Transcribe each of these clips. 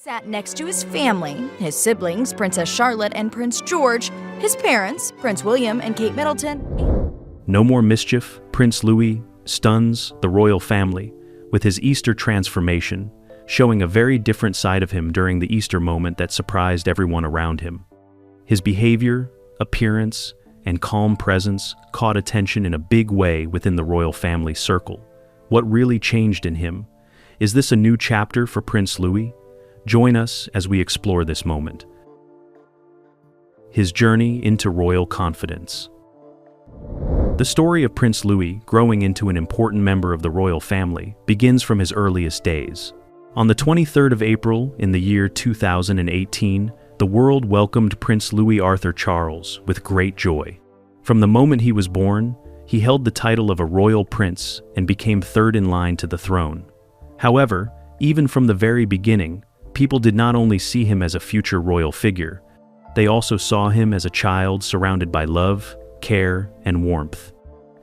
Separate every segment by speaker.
Speaker 1: Sat next to his family, his siblings, Princess Charlotte and Prince George, his parents, Prince William and Kate Middleton.
Speaker 2: No more Mischief, Prince Louis, STUNS, the royal family, with his Easter transformation, showing a very different side of him during the Easter moment that surprised everyone around him. His behavior, appearance, and calm presence caught attention in a big way within the royal family circle. What really changed in him? Is this a new chapter for Prince Louis? Join us as we explore this moment. His journey into royal confidence. The story of Prince Louis growing into an important member of the royal family begins from his earliest days. On the 23rd of April in the year 2018, the world welcomed Prince Louis Arthur Charles with great joy. From the moment he was born, he held the title of a royal prince and became third in line to the throne. However, even from the very beginning, people did not only see him as a future royal figure, they also saw him as a child surrounded by love, care, and warmth.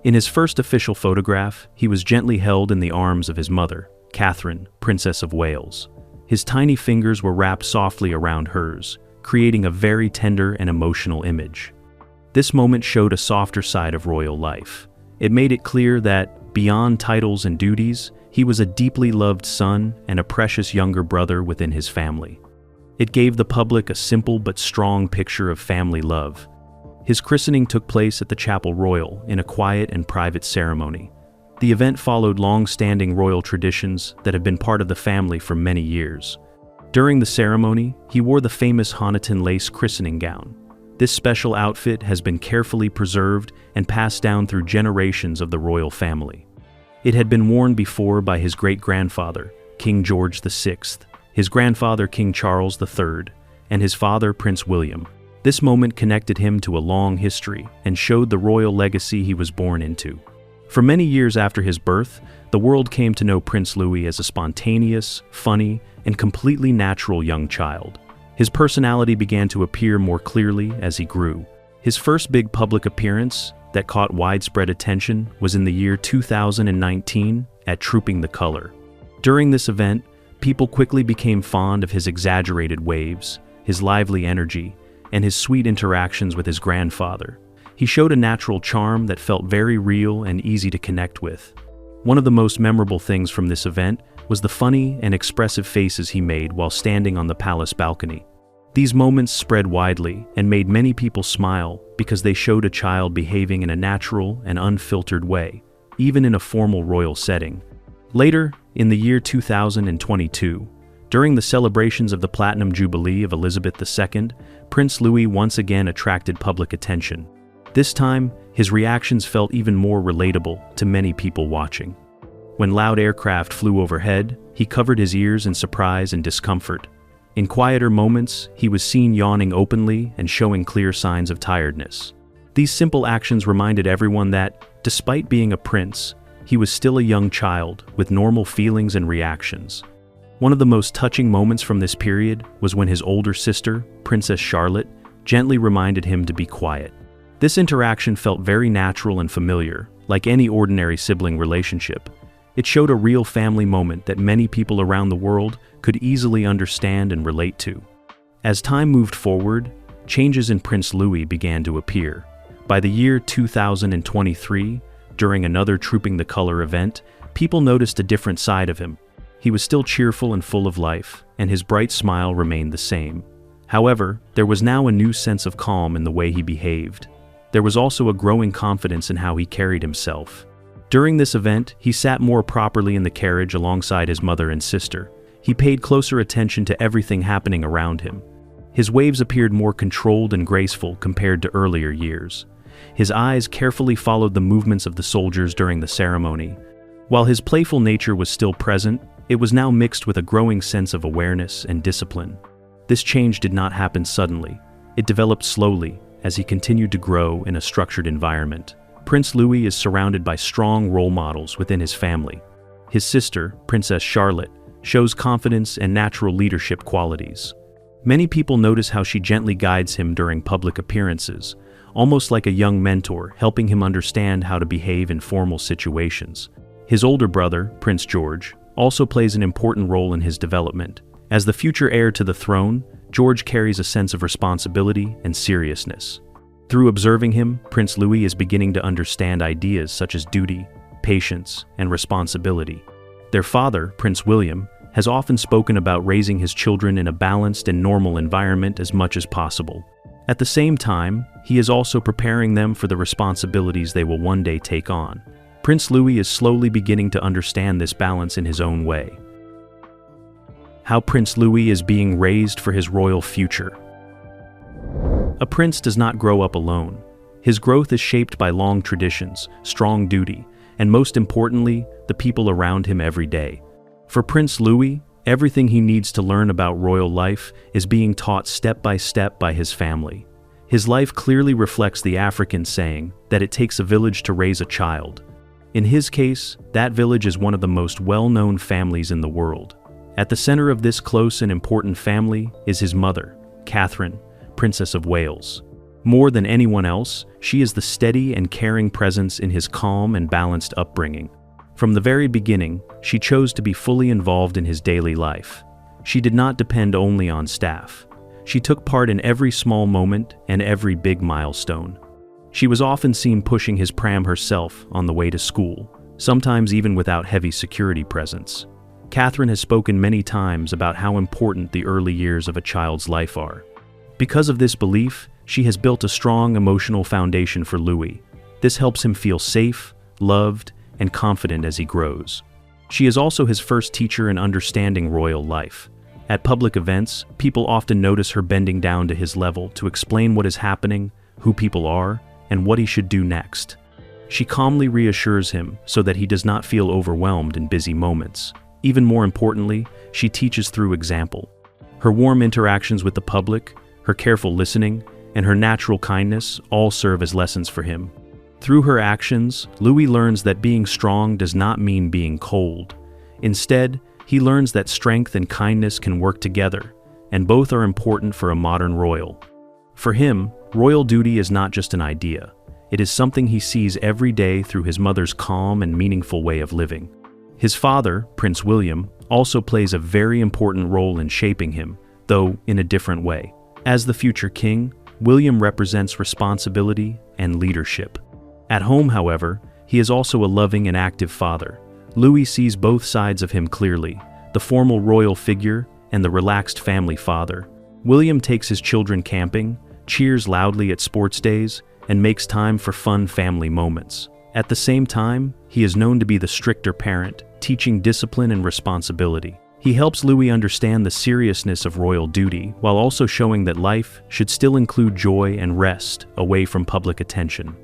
Speaker 2: In his first official photograph, he was gently held in the arms of his mother, Catherine, Princess of Wales. His tiny fingers were wrapped softly around hers, creating a very tender and emotional image. This moment showed a softer side of royal life. It made it clear that, beyond titles and duties, he was a deeply loved son and a precious younger brother within his family. It gave the public a simple but strong picture of family love. His christening took place at the Chapel Royal in a quiet and private ceremony. The event followed long-standing royal traditions that have been part of the family for many years. During the ceremony, he wore the famous Honiton lace christening gown. This special outfit has been carefully preserved and passed down through generations of the royal family. It had been worn before by his great-grandfather, King George VI, his grandfather, King Charles III, and his father, Prince William. This moment connected him to a long history and showed the royal legacy he was born into. For many years after his birth, the world came to know Prince Louis as a spontaneous, funny, and completely natural young child. His personality began to appear more clearly as he grew. His first big public appearance that caught widespread attention was in the year 2019 at Trooping the Color. During this event, people quickly became fond of his exaggerated waves, his lively energy, and his sweet interactions with his grandfather. He showed a natural charm that felt very real and easy to connect with. One of the most memorable things from this event was the funny and expressive faces he made while standing on the palace balcony. These moments spread widely and made many people smile because they showed a child behaving in a natural and unfiltered way, even in a formal royal setting. Later, in the year 2022, during the celebrations of the Platinum Jubilee of Elizabeth II, Prince Louis once again attracted public attention. This time, his reactions felt even more relatable to many people watching. When loud aircraft flew overhead, he covered his ears in surprise and discomfort. In quieter moments, he was seen yawning openly and showing clear signs of tiredness. These simple actions reminded everyone that, despite being a prince, he was still a young child with normal feelings and reactions. One of the most touching moments from this period was when his older sister, Princess Charlotte, gently reminded him to be quiet. This interaction felt very natural and familiar, like any ordinary sibling relationship. It showed a real family moment that many people around the world could easily understand and relate to. As time moved forward, changes in Prince Louis began to appear. By the year 2023, during another Trooping the Color event, people noticed a different side of him. He was still cheerful and full of life, and his bright smile remained the same. However, there was now a new sense of calm in the way he behaved. There was also a growing confidence in how he carried himself. During this event, he sat more properly in the carriage alongside his mother and sister. He paid closer attention to everything happening around him. His waves appeared more controlled and graceful compared to earlier years. His eyes carefully followed the movements of the soldiers during the ceremony. While his playful nature was still present, it was now mixed with a growing sense of awareness and discipline. This change did not happen suddenly. It developed slowly as he continued to grow in a structured environment. Prince Louis is surrounded by strong role models within his family. His sister, Princess Charlotte, shows confidence and natural leadership qualities. Many people notice how she gently guides him during public appearances, almost like a young mentor, helping him understand how to behave in formal situations. His older brother, Prince George, also plays an important role in his development, As the future heir to the throne, George carries a sense of responsibility and seriousness. Through observing him, Prince Louis is beginning to understand ideas such as duty, patience, and responsibility. Their father, Prince William, has often spoken about raising his children in a balanced and normal environment as much as possible. At the same time, he is also preparing them for the responsibilities they will one day take on. Prince Louis is slowly beginning to understand this balance in his own way. How Prince Louis is being raised for his royal future. A prince does not grow up alone. His growth is shaped by long traditions, strong duty, and most importantly, the people around him every day. For Prince Louis, everything he needs to learn about royal life is being taught step by his family. His life clearly reflects the African saying that it takes a village to raise a child. In his case, that village is one of the most well-known families in the world. At the center of this close and important family is his mother, Catherine, Princess of Wales. More than anyone else, she is the steady and caring presence in his calm and balanced upbringing. From the very beginning, she chose to be fully involved in his daily life. She did not depend only on staff. She took part in every small moment and every big milestone. She was often seen pushing his pram herself on the way to school, sometimes even without heavy security presence. Catherine has spoken many times about how important the early years of a child's life are. Because of this belief, she has built a strong emotional foundation for Louis. This helps him feel safe, loved, and confident as he grows. She is also his first teacher in understanding royal life. At public events, people often notice her bending down to his level to explain what is happening, who people are, and what he should do next. She calmly reassures him so that he does not feel overwhelmed in busy moments. Even more importantly, she teaches through example. Her warm interactions with the public, her careful listening, and her natural kindness all serve as lessons for him. Through her actions, Louis learns that being strong does not mean being cold. Instead, he learns that strength and kindness can work together, and both are important for a modern royal. For him, royal duty is not just an idea. It is something he sees every day through his mother's calm and meaningful way of living. His father, Prince William, also plays a very important role in shaping him, though in a different way. As the future king, William represents responsibility and leadership. At home, however, he is also a loving and active father. Louis sees both sides of him clearly, the formal royal figure and the relaxed family father. William takes his children camping, cheers loudly at sports days, and makes time for fun family moments. At the same time, he is known to be the stricter parent, teaching discipline and responsibility. He helps Louis understand the seriousness of royal duty while also showing that life should still include joy and rest away from public attention.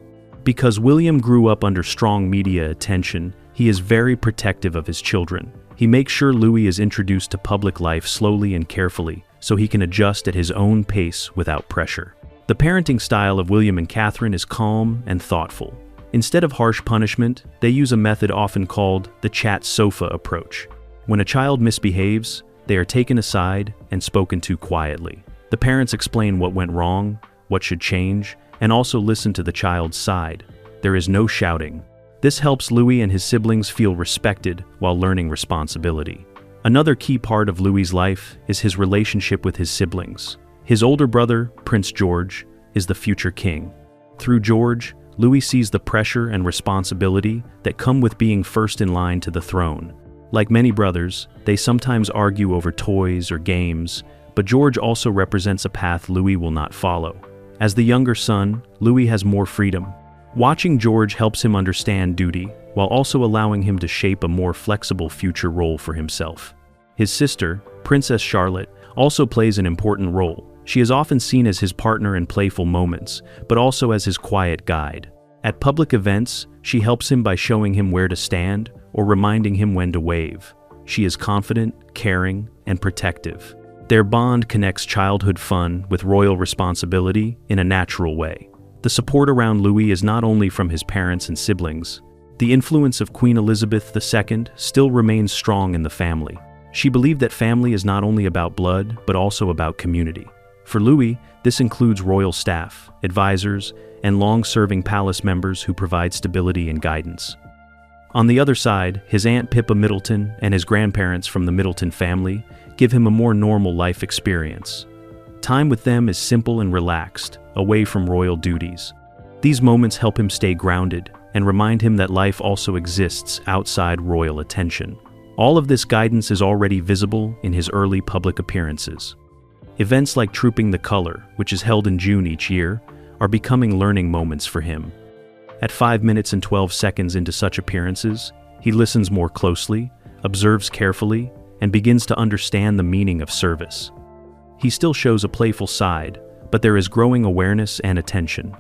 Speaker 2: Because William grew up under strong media attention, he is very protective of his children. He makes sure Louis is introduced to public life slowly and carefully so he can adjust at his own pace without pressure. The parenting style of William and Catherine is calm and thoughtful. Instead of harsh punishment, they use a method often called the chat sofa approach. When a child misbehaves, they are taken aside and spoken to quietly. The parents explain what went wrong, what should change, and also listen to the child's side. There is no shouting. This helps Louis and his siblings feel respected while learning responsibility. Another key part of Louis's life is his relationship with his siblings. His older brother, Prince George, is the future king. Through George, Louis sees the pressure and responsibility that come with being first in line to the throne. Like many brothers, they sometimes argue over toys or games, but George also represents a path Louis will not follow. As the younger son, Louis has more freedom. Watching George helps him understand duty, while also allowing him to shape a more flexible future role for himself. His sister, Princess Charlotte, also plays an important role. She is often seen as his partner in playful moments, but also as his quiet guide. At public events, she helps him by showing him where to stand or reminding him when to wave. She is confident, caring, and protective. Their bond connects childhood fun with royal responsibility in a natural way. The support around Louis is not only from his parents and siblings. The influence of Queen Elizabeth II still remains strong in the family. She believed that family is not only about blood, but also about community. For Louis, this includes royal staff, advisors, and long-serving palace members who provide stability and guidance. On the other side, his Aunt Pippa Middleton and his grandparents from the Middleton family give him a more normal life experience. Time with them is simple and relaxed, away from royal duties. These moments help him stay grounded and remind him that life also exists outside royal attention. All of this guidance is already visible in his early public appearances. Events like Trooping the Color, which is held in June each year, are becoming learning moments for him. At 5 minutes and 12 seconds into such appearances, he listens more closely, observes carefully, and begins to understand the meaning of service. He still shows a playful side, but there is growing awareness and attention.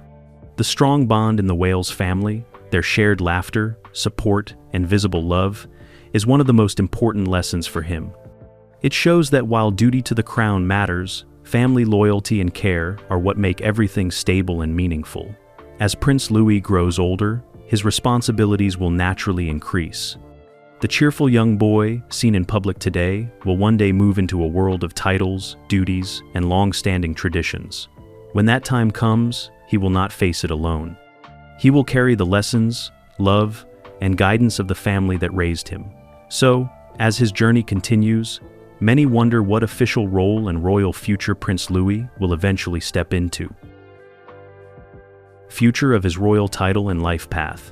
Speaker 2: The strong bond in the Wales family, their shared laughter, support, and visible love, is one of the most important lessons for him. It shows that while duty to the crown matters, family loyalty and care are what make everything stable and meaningful. As Prince Louis grows older, his responsibilities will naturally increase. The cheerful young boy, seen in public today, will one day move into a world of titles, duties, and long-standing traditions. When that time comes, he will not face it alone. He will carry the lessons, love, and guidance of the family that raised him. So, as his journey continues, many wonder what official role and royal future Prince Louis will eventually step into. Future of his royal title and life path.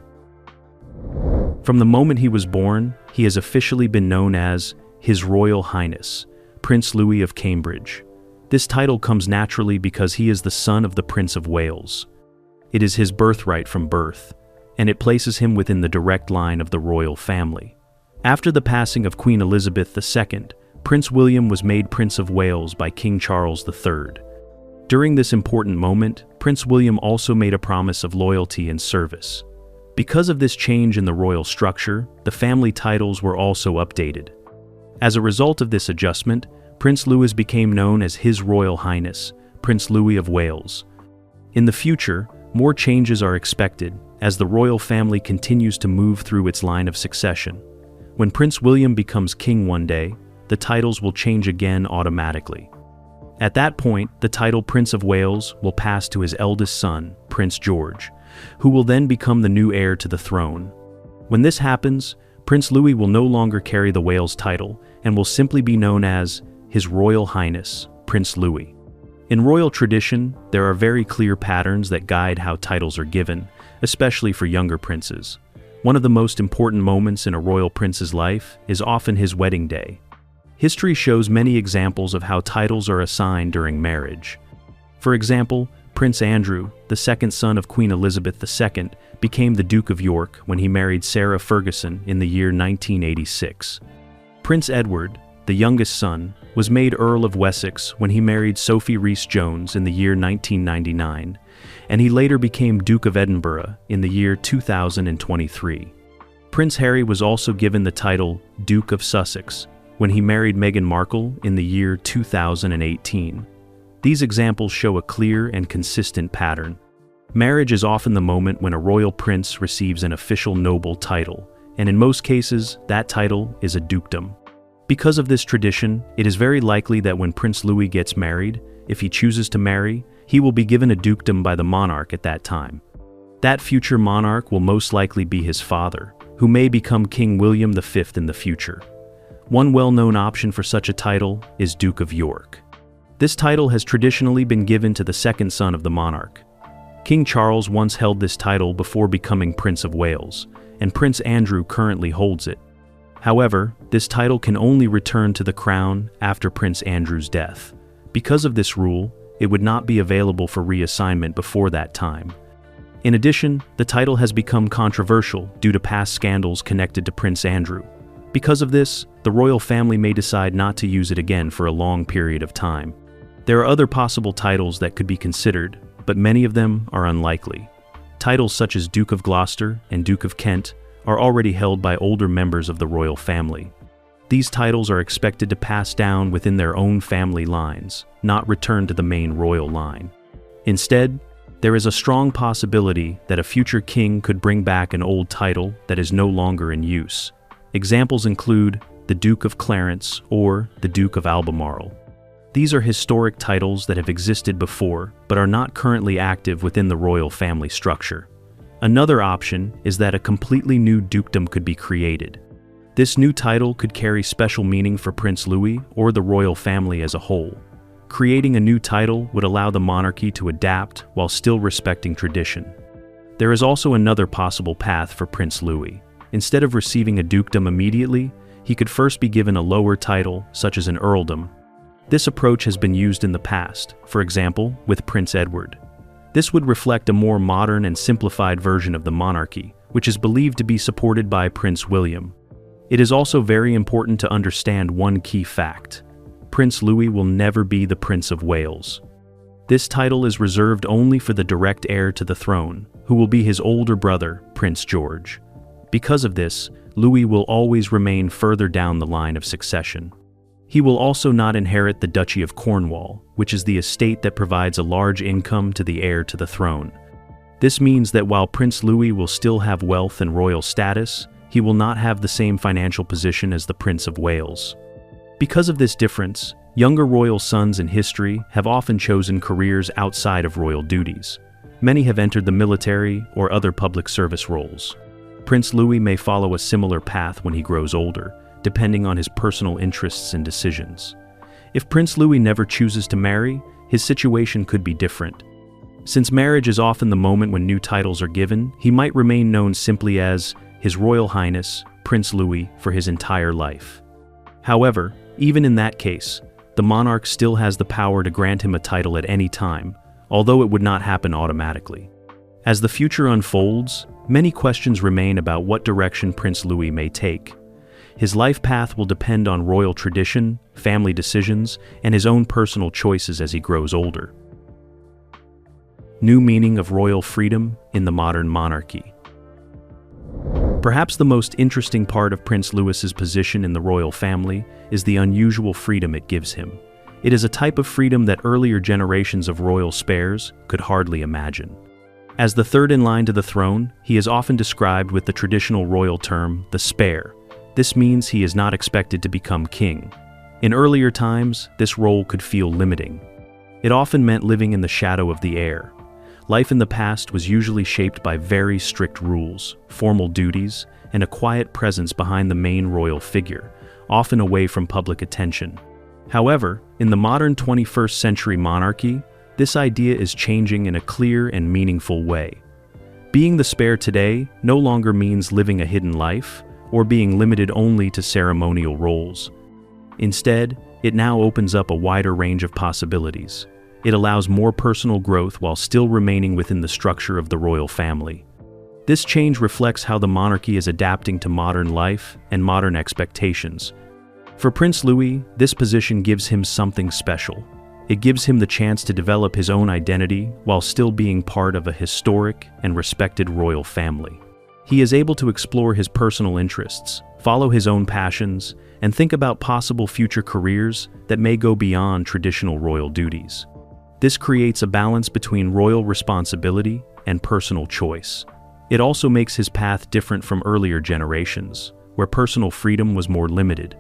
Speaker 2: From the moment he was born, he has officially been known as His Royal Highness, Prince Louis of Cambridge. This title comes naturally because he is the son of the Prince of Wales. It is his birthright from birth, and it places him within the direct line of the royal family. After the passing of Queen Elizabeth II, Prince William was made Prince of Wales by King Charles III. During this important moment, Prince William also made a promise of loyalty and service. Because of this change in the royal structure, the family titles were also updated. As a result of this adjustment, Prince Louis became known as His Royal Highness, Prince Louis of Wales. In the future, more changes are expected as the royal family continues to move through its line of succession. When Prince William becomes king one day, the titles will change again automatically. At that point, the title Prince of Wales will pass to his eldest son, Prince George, who will then become the new heir to the throne. When this happens, Prince Louis will no longer carry the Wales title and will simply be known as His Royal Highness, Prince Louis. In royal tradition, there are very clear patterns that guide how titles are given, especially for younger princes. One of the most important moments in a royal prince's life is often his wedding day. History shows many examples of how titles are assigned during marriage. For example, Prince Andrew, the second son of Queen Elizabeth II, became the Duke of York when he married Sarah Ferguson in the year 1986. Prince Edward, the youngest son, was made Earl of Wessex when he married Sophie Rhys-Jones in the year 1999, and he later became Duke of Edinburgh in the year 2023. Prince Harry was also given the title Duke of Sussex when he married Meghan Markle in the year 2018. These examples show a clear and consistent pattern. Marriage is often the moment when a royal prince receives an official noble title, and in most cases, that title is a dukedom. Because of this tradition, it is very likely that when Prince Louis gets married, if he chooses to marry, he will be given a dukedom by the monarch at that time. That future monarch will most likely be his father, who may become King William V in the future. One well-known option for such a title is Duke of York. This title has traditionally been given to the second son of the monarch. King Charles once held this title before becoming Prince of Wales, and Prince Andrew currently holds it. However, this title can only return to the crown after Prince Andrew's death. Because of this rule, it would not be available for reassignment before that time. In addition, the title has become controversial due to past scandals connected to Prince Andrew. Because of this, the royal family may decide not to use it again for a long period of time. There are other possible titles that could be considered, but many of them are unlikely. Titles such as Duke of Gloucester and Duke of Kent are already held by older members of the royal family. These titles are expected to pass down within their own family lines, not return to the main royal line. Instead, there is a strong possibility that a future king could bring back an old title that is no longer in use. Examples include the Duke of Clarence or the Duke of Albemarle. These are historic titles that have existed before but are not currently active within the royal family structure. Another option is that a completely new dukedom could be created. This new title could carry special meaning for Prince Louis or the royal family as a whole. Creating a new title would allow the monarchy to adapt while still respecting tradition. There is also another possible path for Prince Louis. Instead of receiving a dukedom immediately, he could first be given a lower title, such as an earldom. This approach has been used in the past, for example, with Prince Edward. This would reflect a more modern and simplified version of the monarchy, which is believed to be supported by Prince William. It is also very important to understand one key fact. Prince Louis will never be the Prince of Wales. This title is reserved only for the direct heir to the throne, who will be his older brother, Prince George. Because of this, Louis will always remain further down the line of succession. He will also not inherit the Duchy of Cornwall, which is the estate that provides a large income to the heir to the throne. This means that while Prince Louis will still have wealth and royal status, he will not have the same financial position as the Prince of Wales. Because of this difference, younger royal sons in history have often chosen careers outside of royal duties. Many have entered the military or other public service roles. Prince Louis may follow a similar path when he grows older, depending on his personal interests and decisions. If Prince Louis never chooses to marry, his situation could be different. Since marriage is often the moment when new titles are given, he might remain known simply as His Royal Highness, Prince Louis, for his entire life. However, even in that case, the monarch still has the power to grant him a title at any time, although it would not happen automatically. As the future unfolds, many questions remain about what direction Prince Louis may take. His life path will depend on royal tradition, family decisions, and his own personal choices as he grows older. New meaning of royal freedom in the modern monarchy. Perhaps the most interesting part of Prince Louis's position in the royal family is the unusual freedom it gives him. It is a type of freedom that earlier generations of royal spares could hardly imagine. As the third in line to the throne, he is often described with the traditional royal term, the spare. This means he is not expected to become king. In earlier times, this role could feel limiting. It often meant living in the shadow of the heir. Life in the past was usually shaped by very strict rules, formal duties, and a quiet presence behind the main royal figure, often away from public attention. However, in the modern 21st century monarchy, this idea is changing in a clear and meaningful way. Being the spare today no longer means living a hidden life or being limited only to ceremonial roles. Instead, it now opens up a wider range of possibilities. It allows more personal growth while still remaining within the structure of the royal family. This change reflects how the monarchy is adapting to modern life and modern expectations. For Prince Louis, this position gives him something special. It gives him the chance to develop his own identity while still being part of a historic and respected royal family. He is able to explore his personal interests, follow his own passions, and think about possible future careers that may go beyond traditional royal duties. This creates a balance between royal responsibility and personal choice. It also makes his path different from earlier generations, where personal freedom was more limited.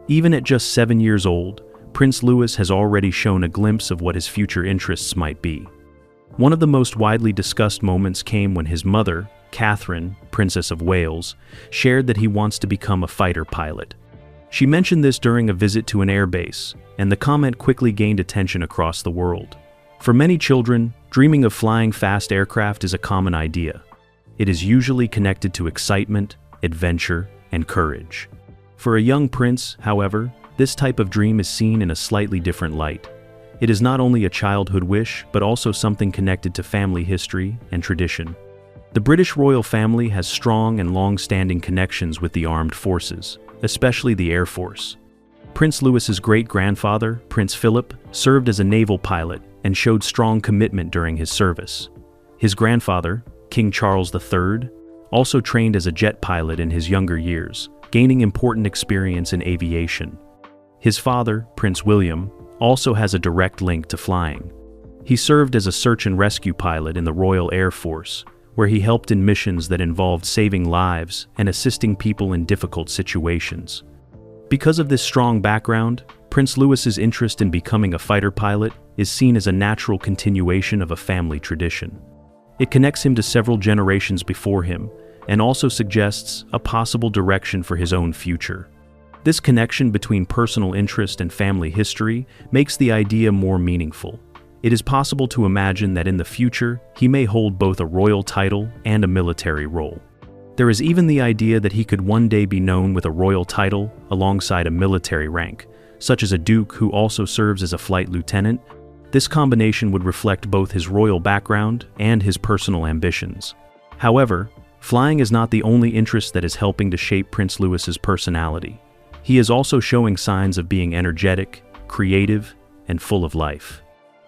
Speaker 2: Even at just 7 years old, Prince Louis has already shown a glimpse of what his future interests might be. One of the most widely discussed moments came when his mother, Catherine, Princess of Wales, shared that he wants to become a fighter pilot. She mentioned this during a visit to an airbase, and the comment quickly gained attention across the world. For many children, dreaming of flying fast aircraft is a common idea. It is usually connected to excitement, adventure, and courage. For a young prince, however, this type of dream is seen in a slightly different light. It is not only a childhood wish, but also something connected to family history and tradition. The British royal family has strong and long-standing connections with the armed forces, especially the Air Force. Prince Louis's great-grandfather, Prince Philip, served as a naval pilot and showed strong commitment during his service. His grandfather, King Charles III, also trained as a jet pilot in his younger years, gaining important experience in aviation. His father, Prince William, also has a direct link to flying. He served as a search and rescue pilot in the Royal Air Force, where he helped in missions that involved saving lives and assisting people in difficult situations. Because of this strong background, Prince Louis's interest in becoming a fighter pilot is seen as a natural continuation of a family tradition. It connects him to several generations before him and also suggests a possible direction for his own future. This connection between personal interest and family history makes the idea more meaningful. It is possible to imagine that in the future, he may hold both a royal title and a military role. There is even the idea that he could one day be known with a royal title alongside a military rank, such as a duke who also serves as a flight lieutenant. This combination would reflect both his royal background and his personal ambitions. However, flying is not the only interest that is helping to shape Prince Louis's personality. He is also showing signs of being energetic, creative, and full of life.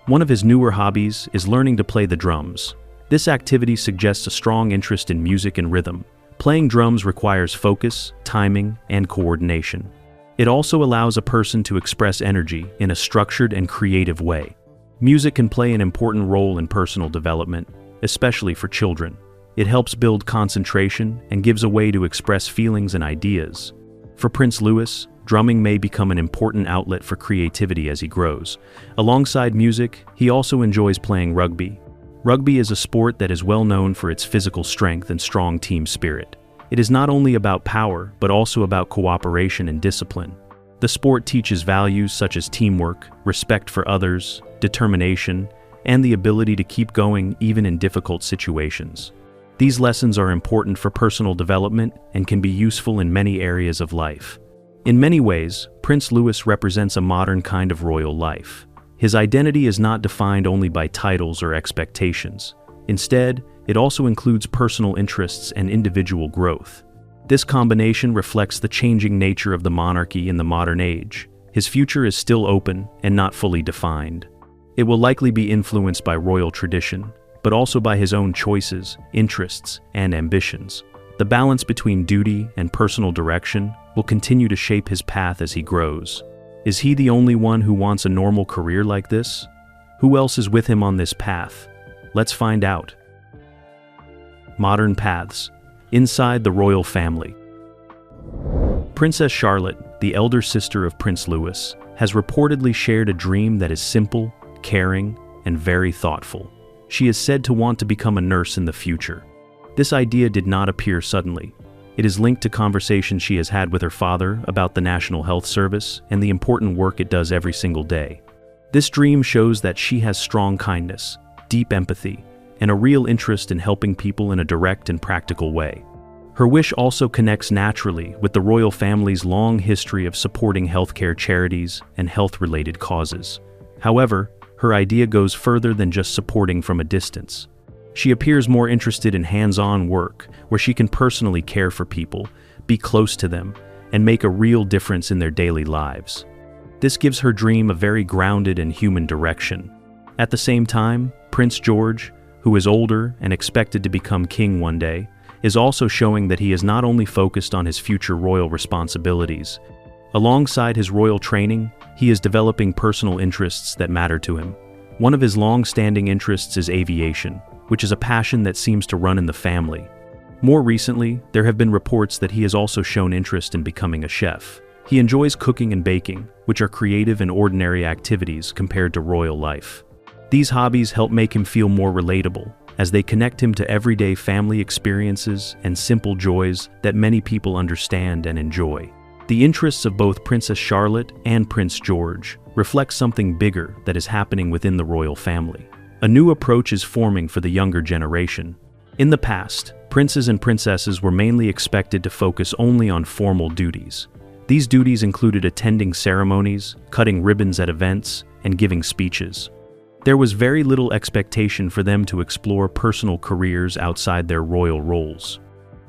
Speaker 2: One of his newer hobbies is learning to play the drums. This activity suggests a strong interest in music and rhythm. Playing drums requires focus, timing, and coordination. It also allows a person to express energy in a structured and creative way. Music can play an important role in personal development, especially for children. It helps build concentration and gives a way to express feelings and ideas. For Prince Louis, drumming may become an important outlet for creativity as he grows. Alongside music, he also enjoys playing rugby. Rugby is a sport that is well known for its physical strength and strong team spirit. It is not only about power, but also about cooperation and discipline. The sport teaches values such as teamwork, respect for others, determination, and the ability to keep going even in difficult situations. These lessons are important for personal development and can be useful in many areas of life. In many ways, Prince Louis represents a modern kind of royal life. His identity is not defined only by titles or expectations. Instead, it also includes personal interests and individual growth. This combination reflects the changing nature of the monarchy in the modern age. His future is still open and not fully defined. It will likely be influenced by royal tradition, but also by his own choices, interests, and ambitions. The balance between duty and personal direction will continue to shape his path as he grows. Is he the only one who wants a normal career like this? Who else is with him on this path? Let's find out. Modern paths. Inside the royal family. Princess Charlotte, the elder sister of Prince Louis, has reportedly shared a dream that is simple, caring, and very thoughtful. She is said to want to become a nurse in the future. This idea did not appear suddenly. It is linked to conversations she has had with her father about the National Health Service and the important work it does every single day. This dream shows that she has strong kindness, deep empathy, and a real interest in helping people in a direct and practical way. Her wish also connects naturally with the royal family's long history of supporting healthcare charities and health-related causes. However, her idea goes further than just supporting from a distance. She appears more interested in hands-on work, where she can personally care for people, be close to them, and make a real difference in their daily lives. This gives her dream a very grounded and human direction. At the same time, Prince George, who is older and expected to become king one day, is also showing that he is not only focused on his future royal responsibilities. Alongside his royal training, he is developing personal interests that matter to him. One of his long-standing interests is aviation, which is a passion that seems to run in the family. More recently, there have been reports that he has also shown interest in becoming a chef. He enjoys cooking and baking, which are creative and ordinary activities compared to royal life. These hobbies help make him feel more relatable, as they connect him to everyday family experiences and simple joys that many people understand and enjoy. The interests of both Princess Charlotte and Prince George reflect something bigger that is happening within the royal family. A new approach is forming for the younger generation. In the past, princes and princesses were mainly expected to focus only on formal duties. These duties included attending ceremonies, cutting ribbons at events, and giving speeches. There was very little expectation for them to explore personal careers outside their royal roles.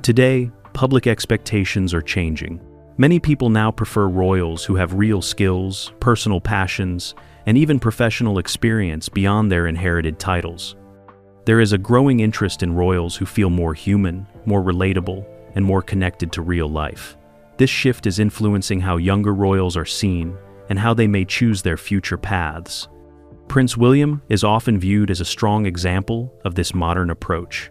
Speaker 2: Today, public expectations are changing. Many people now prefer royals who have real skills, personal passions, and even professional experience beyond their inherited titles. There is a growing interest in royals who feel more human, more relatable, and more connected to real life. This shift is influencing how younger royals are seen and how they may choose their future paths. Prince William is often viewed as a strong example of this modern approach.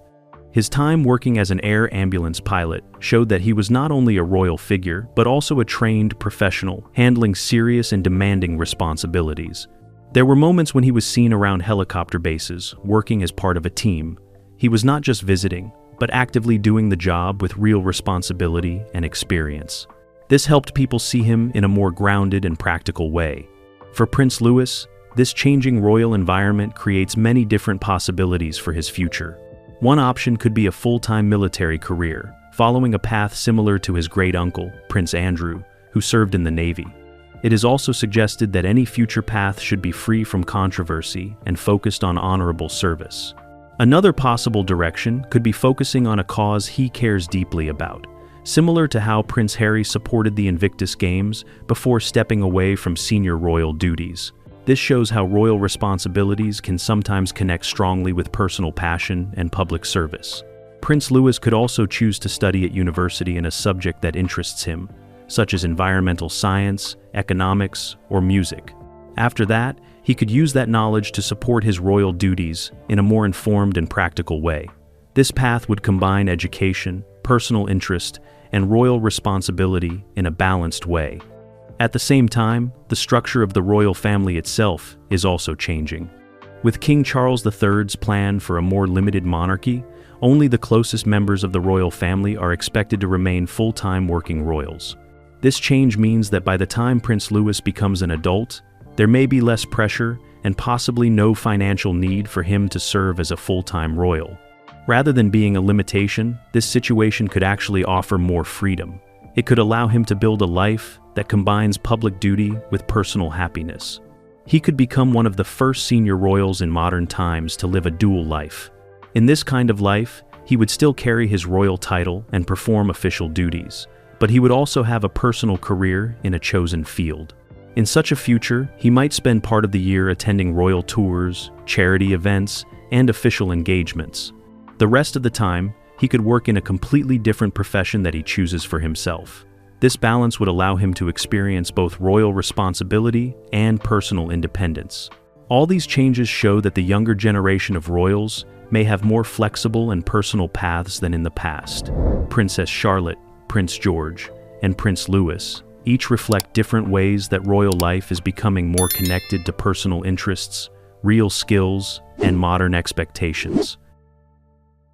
Speaker 2: His time working as an air ambulance pilot showed that he was not only a royal figure, but also a trained professional, handling serious and demanding responsibilities. There were moments when he was seen around helicopter bases, working as part of a team. He was not just visiting, but actively doing the job with real responsibility and experience. This helped people see him in a more grounded and practical way. For Prince Louis, this changing royal environment creates many different possibilities for his future. One option could be a full-time military career, following a path similar to his great-uncle, Prince Andrew, who served in the Navy. It is also suggested that any future path should be free from controversy and focused on honorable service. Another possible direction could be focusing on a cause he cares deeply about, similar to how Prince Harry supported the Invictus Games before stepping away from senior royal duties. This shows how royal responsibilities can sometimes connect strongly with personal passion and public service. Prince Louis could also choose to study at university in a subject that interests him, such as environmental science, economics, or music. After that, he could use that knowledge to support his royal duties in a more informed and practical way. This path would combine education, personal interest, and royal responsibility in a balanced way. At the same time, the structure of the royal family itself is also changing. With King Charles III's plan for a more limited monarchy, only the closest members of the royal family are expected to remain full-time working royals. This change means that by the time Prince Louis becomes an adult, there may be less pressure and possibly no financial need for him to serve as a full-time royal. Rather than being a limitation, this situation could actually offer more freedom. It could allow him to build a life that combines public duty with personal happiness. He could become one of the first senior royals in modern times to live a dual life. In this kind of life, he would still carry his royal title and perform official duties, but he would also have a personal career in a chosen field. In such a future, he might spend part of the year attending royal tours, charity events, and official engagements. The rest of the time, he could work in a completely different profession that he chooses for himself. This balance would allow him to experience both royal responsibility and personal independence. All these changes show that the younger generation of royals may have more flexible and personal paths than in the past. Princess Charlotte, Prince George, and Prince Louis each reflect different ways that royal life is becoming more connected to personal interests, real skills, and modern expectations.